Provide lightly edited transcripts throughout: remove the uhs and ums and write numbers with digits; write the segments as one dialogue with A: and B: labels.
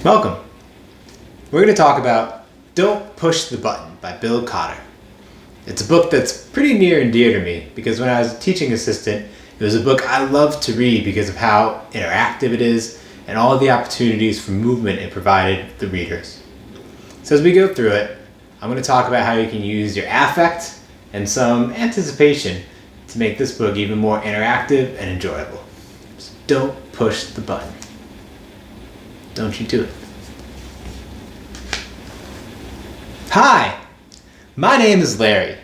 A: Welcome. We're going to talk about Don't Push the Button by Bill Cotter. It's a book that's pretty near and dear to me because when I was a teaching assistant, it was a book I loved to read because of how interactive it is and all of the opportunities for movement it provided the readers. So as we go through it, I'm going to talk about how you can use your affect and some anticipation to make this book even more interactive and enjoyable. So don't push the button. Don't you do it. Hi, my name is Larry.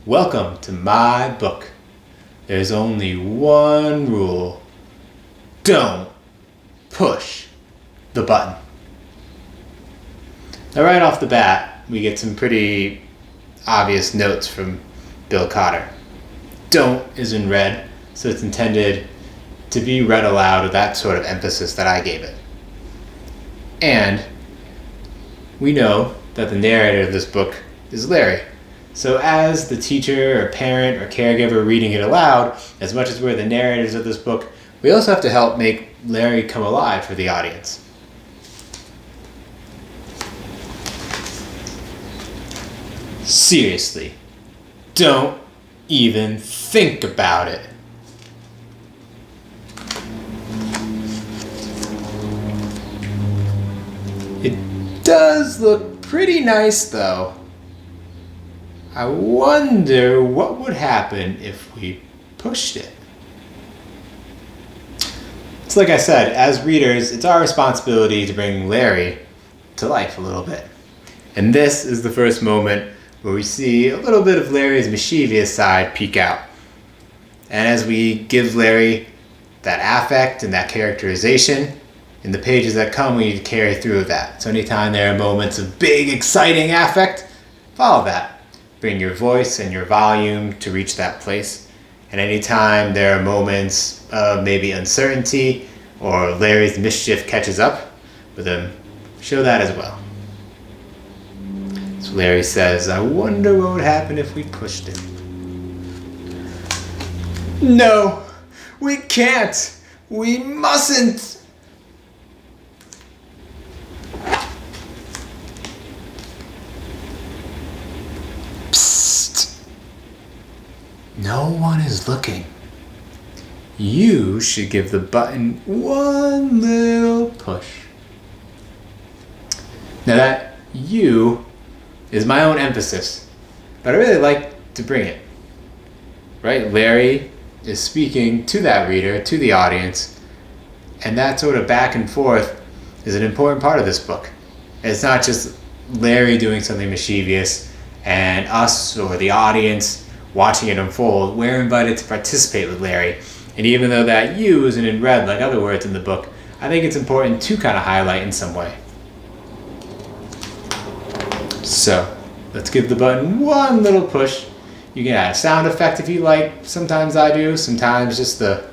A: Welcome to my book. There's only one rule. Don't push the button. Now right off the bat, we get some pretty obvious notes from Bill Cotter. Don't is in red, so it's intended to be read aloud with that sort of emphasis that I gave it. And we know that the narrator of this book is Larry. So as the teacher or parent or caregiver reading it aloud, as much as we're the narrators of this book, we also have to help make Larry come alive for the audience. Seriously, don't even think about it. It does look pretty nice though. I wonder what would happen if we pushed it. It's like I said, as readers, it's our responsibility to bring Larry to life a little bit. And this is the first moment where we see a little bit of Larry's mischievous side peek out. And as we give Larry that affect and that characterization, in the pages that come, we need to carry through that. So anytime there are moments of big, exciting affect, follow that. Bring your voice and your volume to reach that place. And anytime there are moments of maybe uncertainty or Larry's mischief catches up with him, show that as well. So Larry says, I wonder what would happen if we pushed it. No, we can't. We mustn't. No one is looking. You should give the button one little push. Now that you is my own emphasis, but I really like to bring it. Right? Larry is speaking to that reader, to the audience, and that sort of back and forth is an important part of this book. It's not just Larry doing something mischievous and us or the audience watching it unfold. We're invited to participate with Larry. And even though that you isn't in red like other words in the book, I think it's important to kind of highlight in some way. So let's give the button one little push. You can add a sound effect if you like. Sometimes I do. Sometimes just the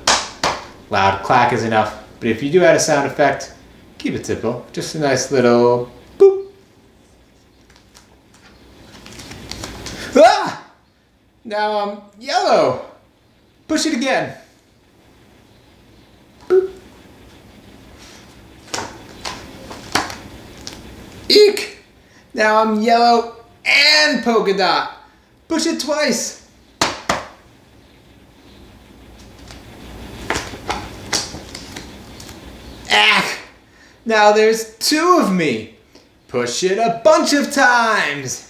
A: loud clack is enough. But if you do add a sound effect, keep it simple. Just a nice little boop. Ah! Now I'm yellow. Push it again. Boop. Eek! Now I'm yellow and polka dot. Push it twice. Ah! Now there's two of me. Push it a bunch of times.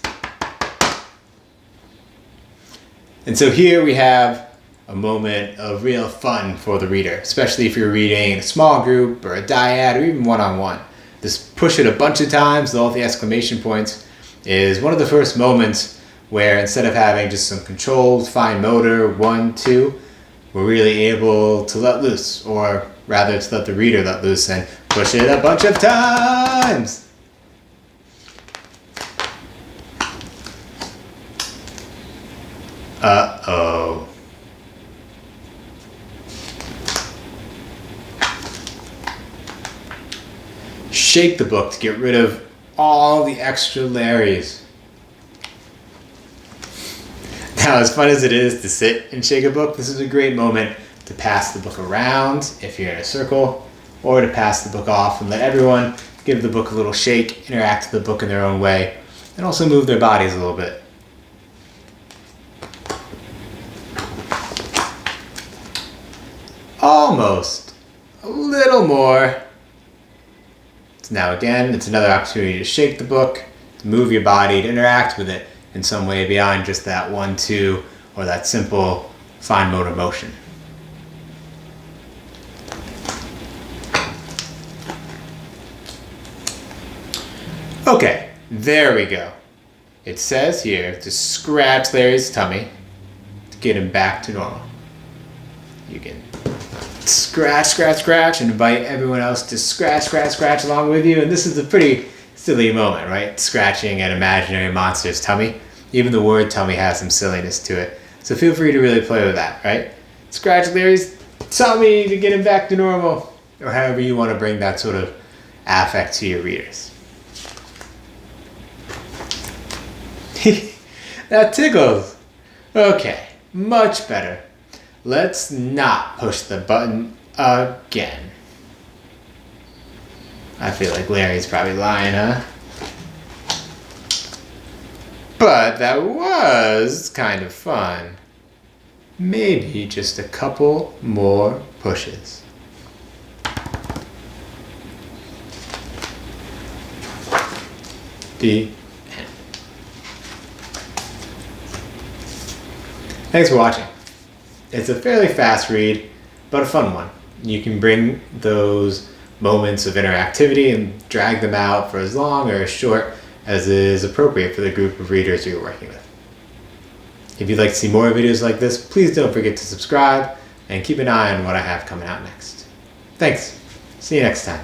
A: And so here we have a moment of real fun for the reader, especially if you're reading in a small group or a dyad or even one-on-one. This push it a bunch of times with all the exclamation points is one of the first moments where instead of having just some controlled fine motor, 1, 2, we're really able to let loose, or rather to let the reader let loose and push it a bunch of times. Uh-oh. Shake the book to get rid of all the extra Larrys. Now, as fun as it is to sit and shake a book, this is a great moment to pass the book around if you're in a circle, or to pass the book off and let everyone give the book a little shake, interact with the book in their own way, and also move their bodies a little bit. Almost. A little more. So now again, it's another opportunity to shake the book, to move your body, to interact with it in some way beyond just that 1-2 or that simple fine motor motion. Okay, there we go. It says here to scratch Larry's tummy to get him back to normal. You can scratch, scratch, scratch, and invite everyone else to scratch, scratch, scratch along with you. And this is a pretty silly moment, right? Scratching an imaginary monster's tummy. Even the word tummy has some silliness to it. So feel free to really play with that, right? Scratch Larry's tummy to get him back to normal. Or however you want to bring that sort of affect to your readers. That tickles. Okay, much better. Let's not push the button again. I feel like Larry's probably lying, huh? But that was kind of fun. Maybe just a couple more pushes. The Thanks for watching. It's a fairly fast read, but a fun one. You can bring those moments of interactivity and drag them out for as long or as short as is appropriate for the group of readers you're working with. If you'd like to see more videos like this, please don't forget to subscribe and keep an eye on what I have coming out next. Thanks. See you next time.